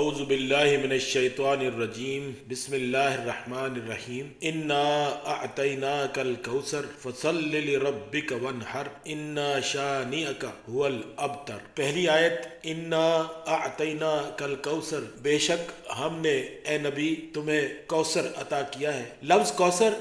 اعوذ باللہ من الشیطان الرجیم بسم اللہ الرحمن الرحیم انا اعطیناک الکوثر فصل لربک وانحر انا شانئک هو الابتر۔ پہلی آیت انا اعطیناک الکوثر، بے شک ہم نے اے نبی تمہیں کوثر عطا کیا ہے۔ لفظ کوثر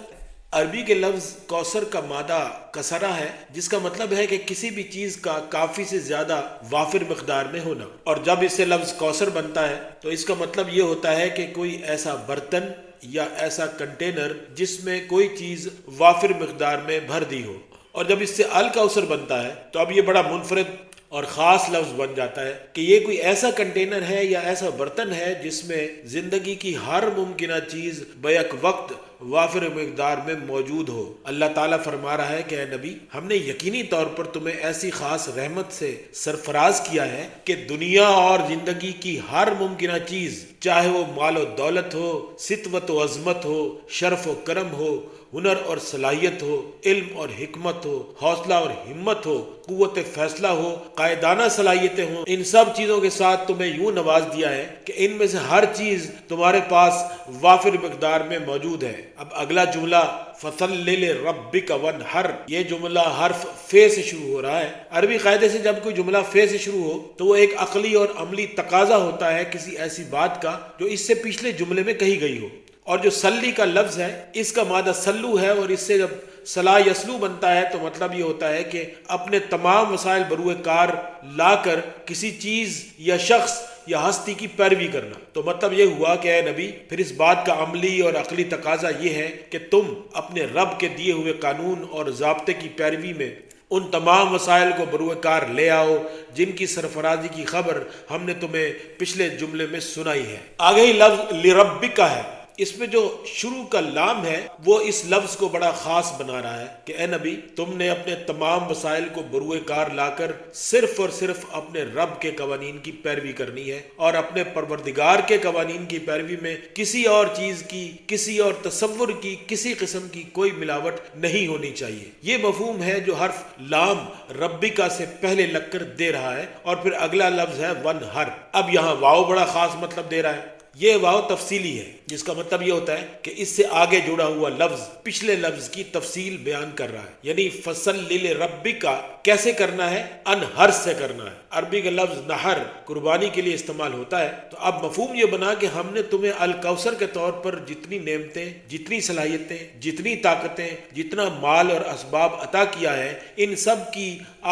عربی کے لفظ کوثر کا مادہ کسرہ ہے، جس کا مطلب ہے کہ کسی بھی چیز کا کافی سے زیادہ وافر مقدار میں ہونا، اور جب اس سے لفظ کوثر بنتا ہے تو اس کا مطلب یہ ہوتا ہے کہ کوئی ایسا برتن یا ایسا کنٹینر جس میں کوئی چیز وافر مقدار میں بھر دی ہو، اور جب اس سے الکوثر بنتا ہے تو اب یہ بڑا منفرد اور خاص لفظ بن جاتا ہے کہ یہ کوئی ایسا کنٹینر ہے یا ایسا برتن ہے جس میں زندگی کی ہر ممکنہ چیز بیک وقت وافر مقدار میں موجود ہو۔ اللہ تعالیٰ فرما رہا ہے کہ اے نبی، ہم نے یقینی طور پر تمہیں ایسی خاص رحمت سے سرفراز کیا ہے کہ دنیا اور زندگی کی ہر ممکنہ چیز، چاہے وہ مال و دولت ہو، سطوت و عظمت ہو، شرف و کرم ہو، ہنر اور صلاحیت ہو، علم اور حکمت ہو، حوصلہ اور ہمت ہو، قوت فیصلہ ہو، قائدانہ صلاحیتیں ہوں، ان سب چیزوں کے ساتھ تمہیں یوں نواز دیا ہے کہ ان میں سے ہر چیز تمہارے پاس وافر مقدار میں موجود ہے۔ اب اگلا جملہ فَصَلِّ لِرَبِّكَ وَانْحَرْ، یہ جملہ حرف فے سے شروع ہو رہا ہے۔ عربی قاعدے سے جب کوئی جملہ فے سے شروع ہو تو وہ ایک عقلی اور عملی تقاضا ہوتا ہے کسی ایسی بات کا جو اس سے پچھلے جملے میں کہی گئی ہو، اور جو سلی کا لفظ ہے اس کا مادہ سلو ہے، اور اس سے جب صلاح یسلو بنتا ہے تو مطلب یہ ہوتا ہے کہ اپنے تمام وسائل بروئے کار لا کر کسی چیز یا شخص یا ہستی کی پیروی کرنا۔ تو مطلب یہ ہوا کہ اے نبی، پھر اس بات کا عملی اور عقلی تقاضا یہ ہے کہ تم اپنے رب کے دیے ہوئے قانون اور ضابطے کی پیروی میں ان تمام وسائل کو بروئے کار لے آؤ جن کی سرفرازی کی خبر ہم نے تمہیں پچھلے جملے میں سنائی ہے۔ آگے ہی لفظ لربک ہے، اس میں جو شروع کا لام ہے وہ اس لفظ کو بڑا خاص بنا رہا ہے کہ اے نبی، تم نے اپنے تمام وسائل کو بروئے کار لا کر صرف اور صرف اپنے رب کے قوانین کی پیروی کرنی ہے، اور اپنے پروردگار کے قوانین کی پیروی میں کسی اور چیز کی، کسی اور تصور کی، کسی قسم کی کوئی ملاوٹ نہیں ہونی چاہیے۔ یہ مفہوم ہے جو حرف لام ربکا سے پہلے لگ کر دے رہا ہے، اور پھر اگلا لفظ ہے ونہر۔ اب یہاں واو بڑا خاص مطلب دے رہا ہے۔ یہ واو تفصیلی ہے، جس کا مطلب یہ ہوتا ہے کہ اس سے آگے جڑا ہوا لفظ پچھلے لفظ کی تفصیل بیان کر رہا ہے، یعنی فصل لربک کیسے کرنا ہے؟ انہر سے کرنا ہے۔ عربی کا لفظ نہر قربانی کے لیے استعمال ہوتا ہے۔ تو اب مفہوم یہ بنا کہ ہم نے تمہیں الکوثر کے طور پر جتنی نعمتیں، جتنی صلاحیتیں، جتنی طاقتیں، جتنا مال اور اسباب عطا کیا ہے، ان سب کی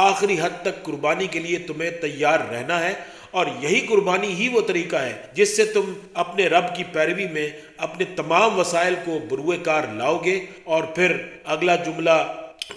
آخری حد تک قربانی کے لیے تمہیں تیار رہنا ہے، اور یہی قربانی ہی وہ طریقہ ہے جس سے تم اپنے رب کی پیروی میں اپنے تمام وسائل کو بروئے کار لاؤ گے۔ اور پھر اگلا جملہ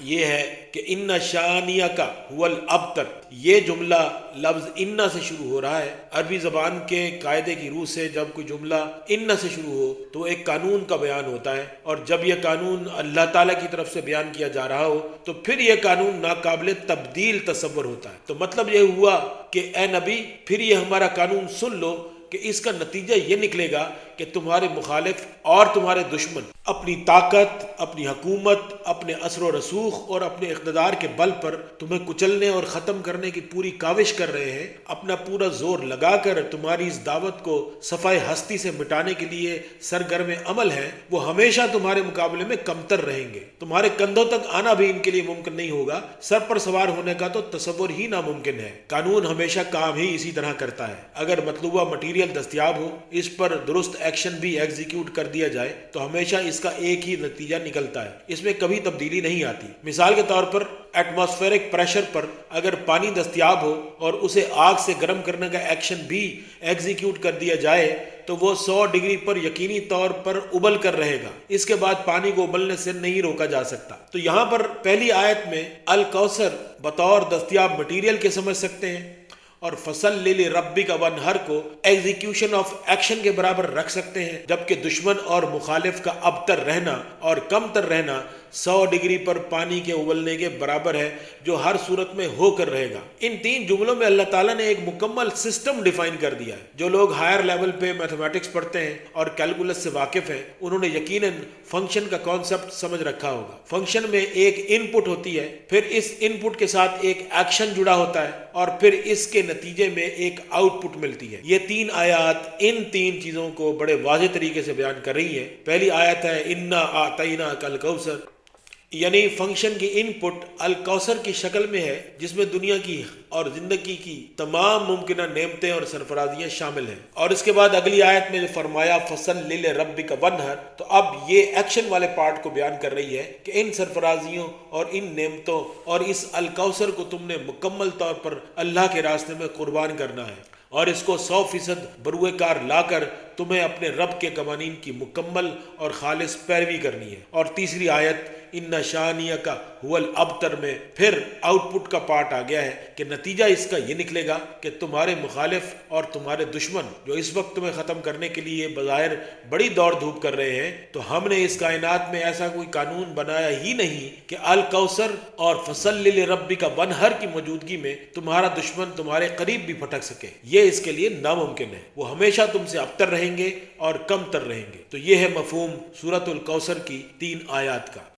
یہ ہے کہ ان شانئک هو الابتر۔ یہ جملہ لفظ ان سے شروع ہو رہا ہے۔ عربی زبان کے قاعدے کی روح سے جب کوئی جملہ ان سے شروع ہو تو ایک قانون کا بیان ہوتا ہے، اور جب یہ قانون اللہ تعالیٰ کی طرف سے بیان کیا جا رہا ہو تو پھر یہ قانون ناقابل تبدیل تصور ہوتا ہے۔ تو مطلب یہ ہوا کہ اے نبی، پھر یہ ہمارا قانون سن لو کہ اس کا نتیجہ یہ نکلے گا کہ تمہارے مخالف اور تمہارے دشمن اپنی طاقت، اپنی حکومت، اپنے اثر و رسوخ اور اپنے اقتدار کے بل پر تمہیں کچلنے اور ختم کرنے کی پوری کاوش کر رہے ہیں۔ اپنا پورا زور لگا کر تمہاری اس دعوت کو صفائے ہستی سے مٹانے کے لیے سرگرم عمل ہیں۔ وہ ہمیشہ تمہارے مقابلے میں کمتر رہیں گے۔ تمہارے کندھوں تک آنا بھی ان کے لیے ممکن نہیں ہوگا، سر پر سوار ہونے کا تو تصور ہی ناممکن ہے۔ قانون ہمیشہ کام ہی اسی طرح کرتا ہے۔ اگر مطلوبہ مٹیریل دستیاب ہو، اس پر درست ایکشن بھی ایگزیکیوٹ کر دیا جائے تو ہمیشہ اس کا ایک ہی نتیجہ نکلتا ہے، اس میں کبھی تبدیلی نہیں آتی۔ مثال کے طور پر ایٹماسفیرک پریشر پر اگر پانی دستیاب ہو اور اسے آگ سے گرم کرنے کا ایکشن بھی ایگزیکیوٹ کر دیا جائے تو وہ 100 ڈگری پر یقینی طور پر ابل کر رہے گا۔ اس کے بعد پانی کو ابلنے سے نہیں روکا جا سکتا۔ تو یہاں پر پہلی آیت میں الکوثر بطور دستیاب مٹیریل کے سمجھ سکتے ہیں، اور فصل لربک وانحر کو ایگزیکیوشن آف ایکشن کے برابر رکھ سکتے ہیں، جبکہ دشمن اور مخالف کا ابتر رہنا اور کم تر رہنا 100 ڈگری پر پانی کے ابلنے کے برابر ہے، جو ہر صورت میں ہو کر رہے گا۔ ان تین جملوں میں اللہ تعالیٰ نے ایک مکمل سسٹم ڈیفائن کر دیا ہے۔ جو لوگ ہائر لیول پہ میتھمیٹکس پڑھتے ہیں اور کیلکولس سے واقف ہیں، انہوں نے یقیناً فنکشن کا کانسیپٹ سمجھ رکھا ہوگا۔ فنکشن میں ایک ان پٹ ہوتی ہے، پھر اس ان پٹ کے ساتھ ایک ایکشن جڑا ہوتا ہے، اور پھر اس کے نتیجے میں ایک آؤٹ پٹ ملتی ہے۔ یہ 3 آیات ان 3 چیزوں کو بڑے واضح طریقے سے بیان کر رہی ہیں۔ پہلی آیت ہے انا اعطیناک الکوثر، یعنی فنکشن کی ان پٹ الکوثر کی شکل میں ہے، جس میں دنیا کی اور زندگی کی تمام ممکنہ نعمتیں اور سرفرازیاں شامل ہیں۔ اور اس کے بعد اگلی آیت میں جو فرمایا فصل لربک وانحر، تو اب یہ ایکشن والے پارٹ کو بیان کر رہی ہے کہ ان سرفرازیوں اور ان نعمتوں اور اس الکوثر کو تم نے مکمل طور پر اللہ کے راستے میں قربان کرنا ہے، اور اس کو 100% بروئے کار لا کر تمہیں اپنے رب کے قوانین کی مکمل اور خالص پیروی کرنی ہے۔ اور تیسری آیت ان شانیک هو الابتر میں پھر آؤٹ پٹ کا پارٹ آ گیا ہے کہ نتیجہ اس کا یہ نکلے گا کہ تمہارے مخالف اور تمہارے دشمن جو اس وقت تمہیں ختم کرنے کے لیے بظاہر بڑی دوڑ دھوپ کر رہے ہیں، تو ہم نے اس کائنات میں ایسا کوئی قانون بنایا ہی نہیں کہ الکوثر اور فصل لربک وانحر کی موجودگی میں تمہارا دشمن تمہارے قریب بھی پھٹک سکے۔ یہ اس کے لیے ناممکن ہے، وہ ہمیشہ تم سے ابتر رہیں گے اور کم تر رہیں گے۔ تو یہ ہے مفہوم سورۃ الکوثر کی 3 آیات کا۔